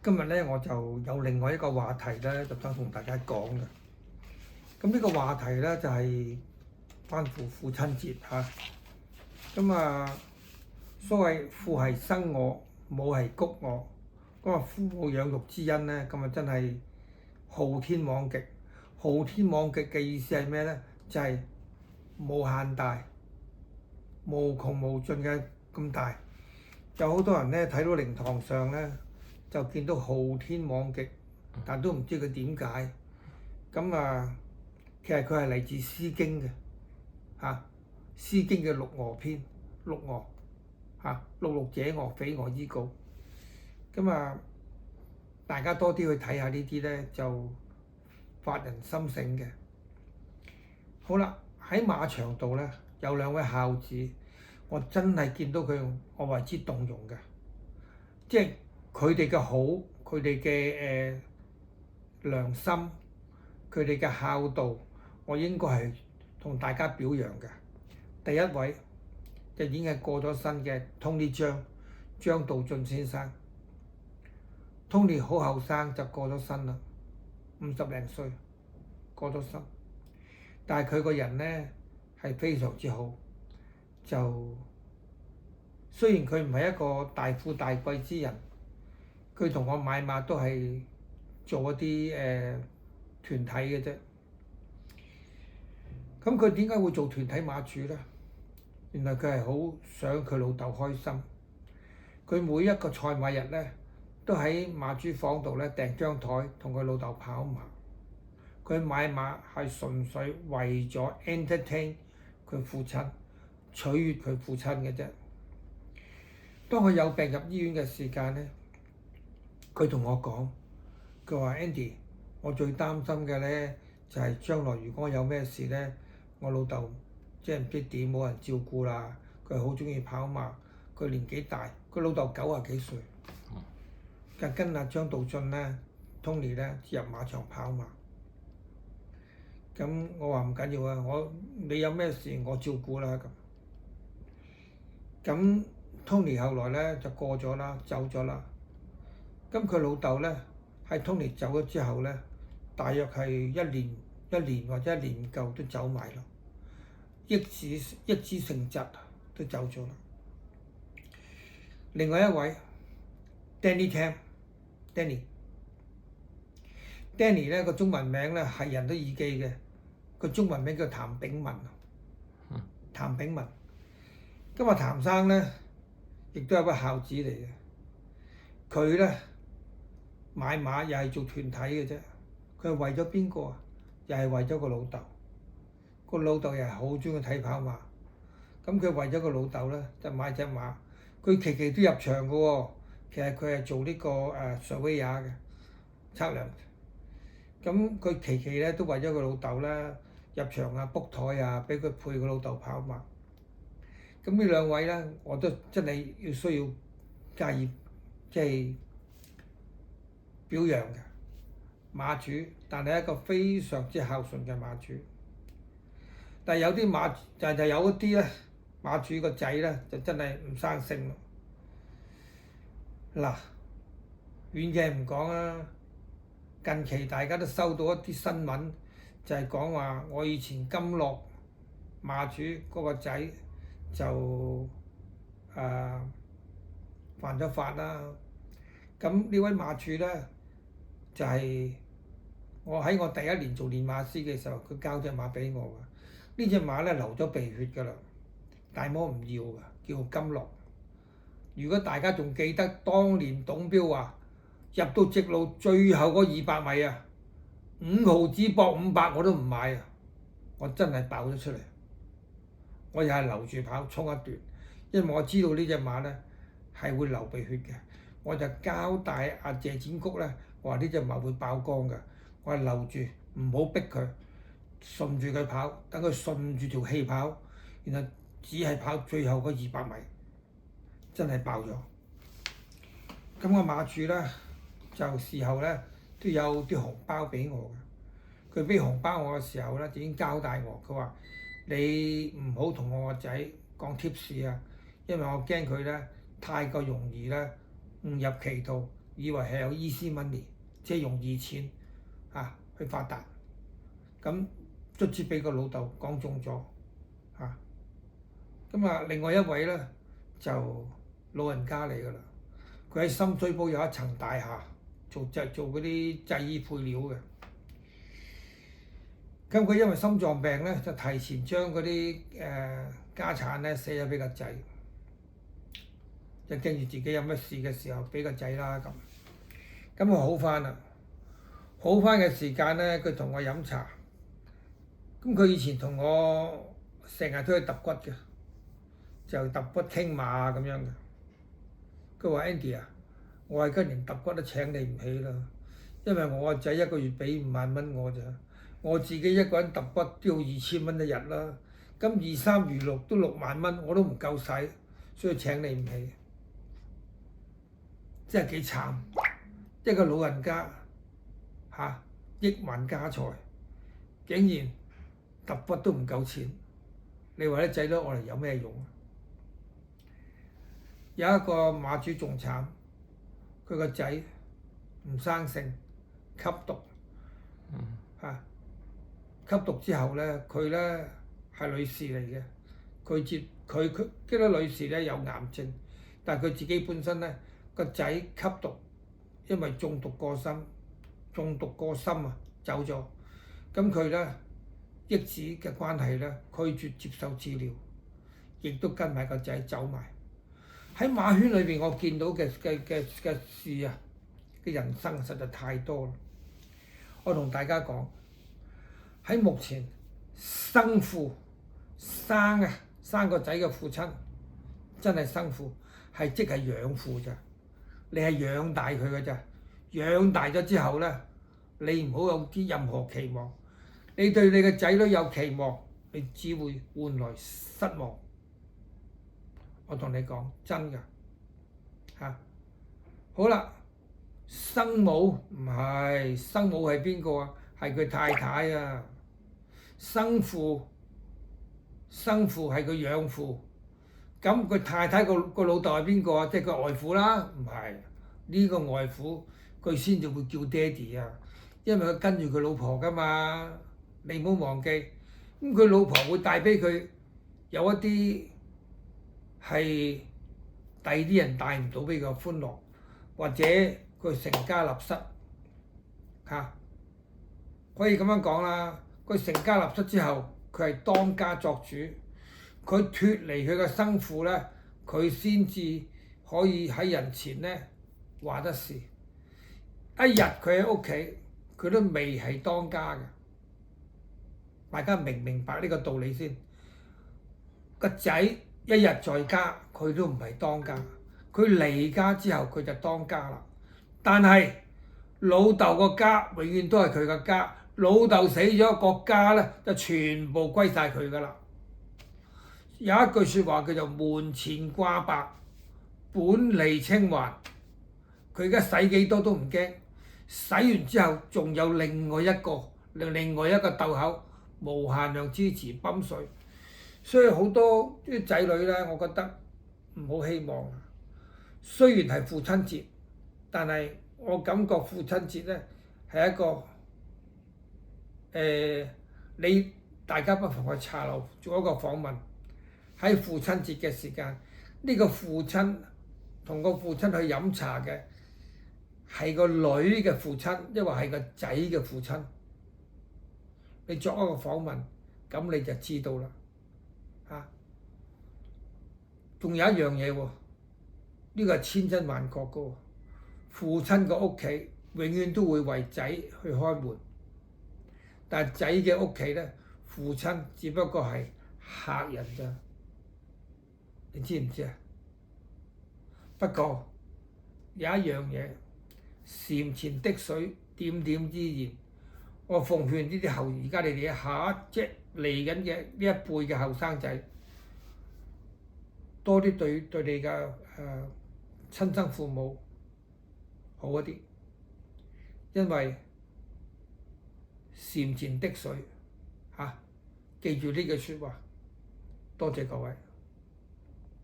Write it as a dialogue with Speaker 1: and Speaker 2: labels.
Speaker 1: 今日咧我就有另外一個話題咧，就想同大家講嘅。咁呢個話題咧就係關乎父親節嚇。所謂父係生我，母係谷我。父母養育之恩咧，真係浩天網極。浩天網極嘅意思係咩咧？就係無限大、無窮無盡嘅咁大。有好多人咧睇到靈堂上咧，就見到浩天網極，但都唔知佢點解。其實佢係嚟自《詩經》嘅嚇，《詩經》嘅六俄篇，六俄嚇，六六者俄，非俄伊稿。大家多啲去睇下呢啲咧，就發人心醒嘅。好啦，喺馬場度咧有兩位孝子，我真係見到佢，我為之動容嘅。即係佢哋嘅好，佢哋嘅良心，佢哋嘅孝道，我應該係同大家表揚嘅。第一位就已經係過咗身嘅 Tony 張道俊先生。Tony 好後生就過咗身啦，50零歲過咗身。但係佢個人咧係非常之好，就雖然佢唔係一個大富大貴之人，佢同我買馬都係做一啲團體嘅啫。咁佢點解會做團體馬主咧？原來佢係好想佢老豆開心。佢每一個賽馬日咧，都喺馬主房度咧訂張台同佢老豆跑馬。佢買馬係純粹為咗 entertain 佢父親，取悅佢父親嘅啫。當佢有病入醫院嘅時間咧，佢同我講，佢話 Andy，我最擔心嘅咧就係將來如果有咩事咧，我老豆即係唔知點冇人照顧啦。佢好中意跑馬，佢年紀大，佢老豆90幾歲，跟阿張道俊咧 Tony 咧入馬場跑馬。咁我話唔緊要啊，你有咩事我照顧啦咁。Tony 後來咧就過咗啦，走咗啦。咁佢老豆咧喺 Tony 走咗之後咧，大約係一年或者1年唔夠都走埋咯，抑制性疾都走咗啦。另外一位 Danny Tam，Danny 咧個中文名咧係人都易記嘅，個中文名叫譚炳文。譚炳文，今日譚生咧亦都係位孝子嚟嘅。佢咧買馬又係做團體嘅啫。佢係為咗邊個啊？又係為咗個老豆。個老豆又係好中意睇跑馬。咁佢為咗個老豆咧，就買隻馬。佢期期都入場嘅喎。其實佢係做呢個surveyor嘅測量。咁佢期期咧都為咗個老豆咧入場啊 book 台啊，俾佢陪個老豆跑馬。咁呢兩位咧，我都真係需要加以即係表揚嘅馬主，但係一個非常之孝順嘅馬主。但係有啲馬就有一啲咧馬主個仔咧就真係唔生性咯。嗱，遠嘅唔講啦，近期大家都收到一啲新聞，就係講話我以前金樂馬主嗰個仔就犯咗法啦。咁呢位馬主咧就係我喺我第一年做練馬師嘅時候，佢交隻馬俾我㗎。呢隻馬咧流咗鼻血㗎啦，大摩唔要㗎，叫金樂。如果大家仲記得當年董彪話入到直路最後嗰200米啊，5毫子搏500我都唔買啊！我真係爆咗出嚟，我又係留住跑衝一段，因為我知道呢隻馬咧係會流鼻血嘅。我就交代阿謝展谷咧，我話呢隻馬會爆缸㗎，我係留住唔好逼佢，順住佢跑，等佢順住條氣跑，然後只係跑最後嗰200米，真係爆咗。咁個馬主咧就事後咧都有啲紅包俾我嘅。佢俾紅包我嘅時候咧，已經交代我，佢話你唔好同我個仔講 tips 啊，因為我驚佢咧太過容易咧誤入歧途，以為係有 easy money，即係容易錢去發達。咁卒之俾個老豆講中咗嚇。咁另外一位咧就老人家嚟㗎啦，佢喺深水埗有一層大廈做嗰啲製衣配料嘅。咁佢因為心臟病咧，就提前將嗰啲家產咧寫咗俾個仔，就驚住自己有乜事嘅時候俾個仔啦咁。咁佢好翻啦，好翻嘅時間咧，佢同我飲茶。咁佢以前同我成日都去揼骨嘅，就揼骨傾馬啊咁樣嘅。佢話 Andy 啊，我係今年揼骨都請你唔起啦，因為我個仔一個月俾5萬蚊我咋。我自己一個人揼骨都要2000蚊一日啦，咁2、3餘6都6萬蚊，我都唔夠使，所以請你唔起。真係幾慘，一個老人家億萬家財，竟然揼骨都唔夠錢，你話啲仔女攞嚟有咩用？有一個馬主仲慘，佢個仔唔生性，吸毒吸毒之後咧，佢咧係女士嚟嘅，佢嗰啲女士咧有癌症，但係佢自己本身咧個仔吸毒，因為中毒過身走咗，咁佢咧抑子嘅關係咧拒絕接受治療，亦都跟埋個仔走埋。喺馬圈裏邊，我見到嘅事啊，嘅人生實在太多啦。我同大家講。喺目前生父生個仔嘅父親真係生父，係即係養父咋，你係養大佢嘅咋，養大咗之後咧，你唔好有啲任何期望，你對你嘅仔女有期望，你只會換來失望。我同你講真㗎好啦，生母唔係，生母係邊個啊？係佢太太啊！生父係佢養父，咁佢太太個老豆係邊個啊？即係佢外父啦，唔係呢個外父，佢先至會叫爹哋啊，因為佢跟住佢老婆㗎嘛，你唔好忘記。咁佢老婆會帶俾佢有一啲係第二啲人帶唔到俾佢嘅歡樂，或者佢成家立室可以咁樣講啦。佢成家立室之後，佢係當家作主，佢脫離佢嘅生父咧，佢先至可以喺人前咧話得事。一日佢喺屋企，佢都未係當家嘅。大家明唔明白呢個道理先？個仔一日在家，佢都唔係當家，佢離家之後佢就當家啦。但係老豆個家永遠都係佢嘅家。老豆死咗，個家咧就全部歸晒佢㗎啦。有一句説話叫做門前掛白，本利清還。佢而家使幾多都唔驚，使完之後仲有另外一個竇口，無限量支持泵水。所以好多啲仔女咧，我覺得唔好希望。雖然係父親節，但係我感覺父親節咧係一個大家不妨去茶樓做一個訪問。喺父親節嘅時間，呢個父親同個父親去飲茶嘅係個女嘅父親，抑或係個仔嘅父親？你作一個訪問，咁你就知道啦。仲有一樣嘢喎，呢個係千真萬確嘅喎。父親個屋企永遠都會為仔去開門。但係仔嘅屋企咧，父親只不過係客人咋，你知唔知啊？不過有一樣嘢，檐前滴水，點點之言。我奉勸呢啲而家你哋即係嚟緊嘅呢一輩嘅後生仔，多啲對你嘅親生父母好一啲，因為檐前滴水，記住呢句説話，多謝各位。